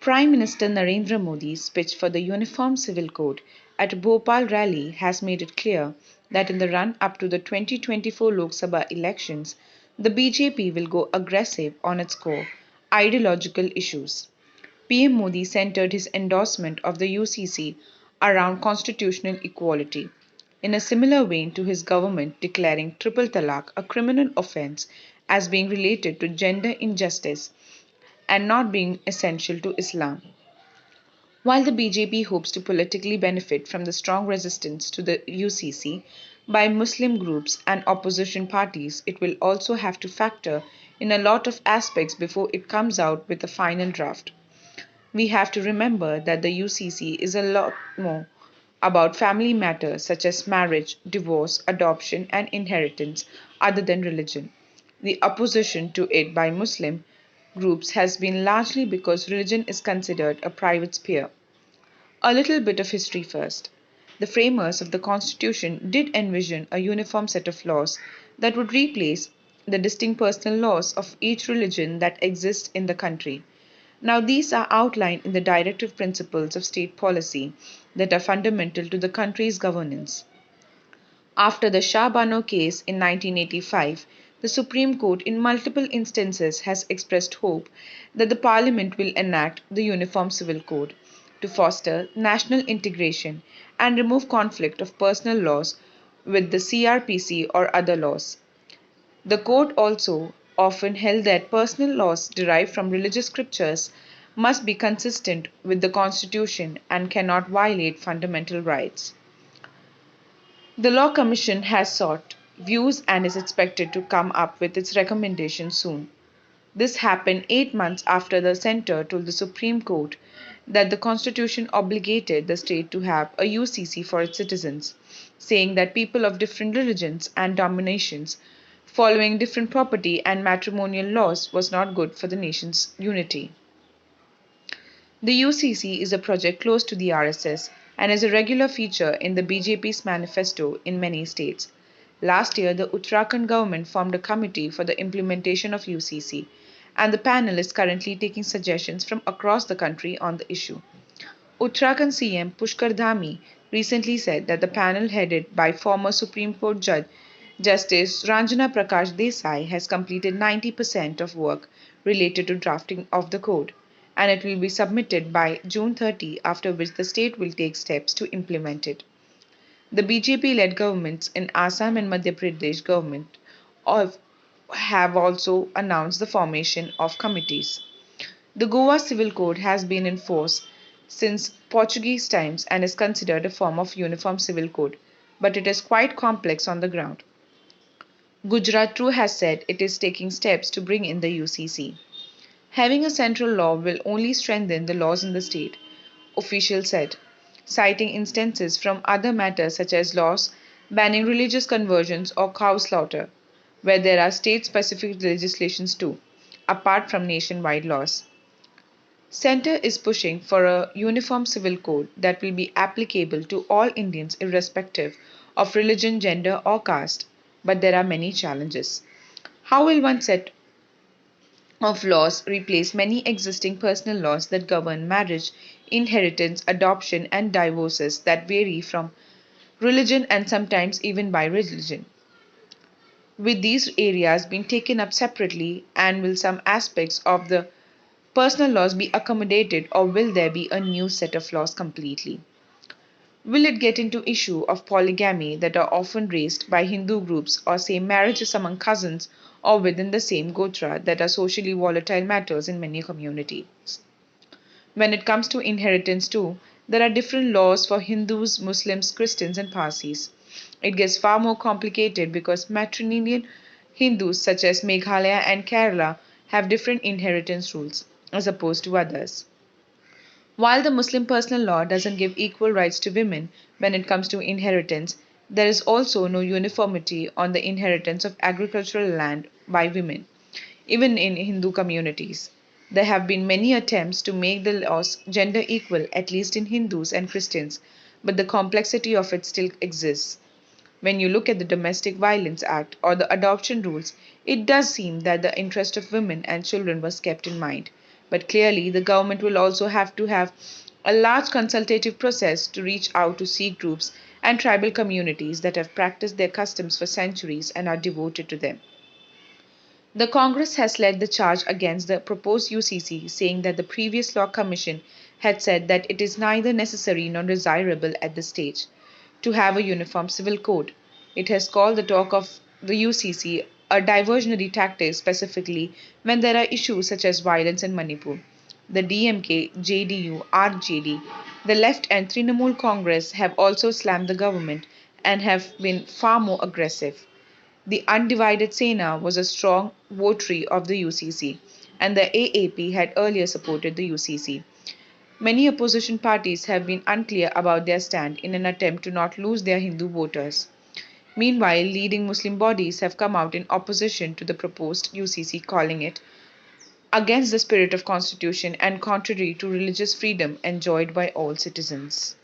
Prime Minister Narendra Modi's speech for the Uniform Civil Code at a Bhopal rally has made it clear that in the run up to the 2024 Lok Sabha elections, the BJP will go aggressive on its core ideological issues. PM Modi centered his endorsement of the UCC around constitutional equality, in a similar vein to his government declaring triple talaq a criminal offense as being related to gender injustice and not being essential to Islam. While the BJP hopes to politically benefit from the strong resistance to the UCC by Muslim groups and opposition parties, it will also have to factor in a lot of aspects before it comes out with a final draft. We have to remember that the UCC is a lot more about family matters such as marriage, divorce, adoption, and inheritance other than religion. The opposition to it by Muslim groups has been largely because religion is considered a private sphere. A little bit of history first. The framers of the Constitution did envision a uniform set of laws that would replace the distinct personal laws of each religion that exists in the country. Now, these are outlined in the directive principles of state policy that are fundamental to the country's governance. After the Shah Bano case in 1985, the Supreme Court in multiple instances has expressed hope that the Parliament will enact the Uniform Civil Code to foster national integration and remove conflict of personal laws with the CRPC or other laws. The court also often held that personal laws derived from religious scriptures must be consistent with the Constitution and cannot violate fundamental rights. The Law Commission has sought views and is expected to come up with its recommendations soon. This happened 8 months after the Centre told the Supreme Court that the Constitution obligated the state to have a UCC for its citizens, saying that people of different religions and denominations following different property and matrimonial laws was not good for the nation's unity. The UCC is a project close to the RSS and is a regular feature in the BJP's manifesto in many states. Last year, the Uttarakhand government formed a committee for the implementation of UCC, and the panel is currently taking suggestions from across the country on the issue. Uttarakhand CM Pushkar Dhami recently said that the panel headed by former Supreme Court Judge Justice Ranjana Prakash Desai has completed 90% of work related to drafting of the code, and it will be submitted by June 30, after which the state will take steps to implement it. The BJP-led governments in Assam and Madhya Pradesh government have also announced the formation of committees. The Goa Civil Code has been in force since Portuguese times and is considered a form of uniform civil code, but it is quite complex on the ground. Gujarat too has said it is taking steps to bring in the UCC. Having a central law will only strengthen the laws in the state, officials said, citing instances from other matters such as laws banning religious conversions or cow slaughter, where there are state-specific legislations too, apart from nationwide laws. Centre is pushing for a uniform civil code that will be applicable to all Indians irrespective of religion, gender or caste, but there are many challenges. How will one set of laws replace many existing personal laws that govern marriage, inheritance, adoption, and divorces that vary from religion and sometimes even by religion? With these areas being taken up separately, and will some aspects of the personal laws be accommodated, or will there be a new set of laws completely? Will it get into issue of polygamy that are often raised by Hindu groups, or same marriages among cousins or within the same gotra that are socially volatile matters in many communities? When it comes to inheritance too, there are different laws for Hindus, Muslims, Christians and Parsis. It gets far more complicated because matrilineal Hindus such as Meghalaya and Kerala have different inheritance rules as opposed to others. While the Muslim personal law doesn't give equal rights to women when it comes to inheritance, there is also no uniformity on the inheritance of agricultural land by women, even in Hindu communities. There have been many attempts to make the laws gender equal, at least in Hindus and Christians, but the complexity of it still exists. When you look at the Domestic Violence Act or the adoption rules, it does seem that the interest of women and children was kept in mind, But clearly, the government will also have to have a large consultative process to reach out to Sikh groups and tribal communities that have practiced their customs for centuries and are devoted to them. The Congress has led the charge against the proposed UCC, saying that the previous law commission had said that it is neither necessary nor desirable at this stage to have a uniform civil code. It has called the talk of the UCC a diversionary tactic, specifically when there are issues such as violence in Manipur. The DMK, JDU, RJD, the left, and Trinamool Congress have also slammed the government and have been far more aggressive. The undivided Sena was a strong votary of the UCC, and the AAP had earlier supported the UCC. Many opposition parties have been unclear about their stand in an attempt to not lose their Hindu voters. Meanwhile, leading Muslim bodies have come out in opposition to the proposed UCC, calling it against the spirit of constitution and contrary to religious freedom enjoyed by all citizens.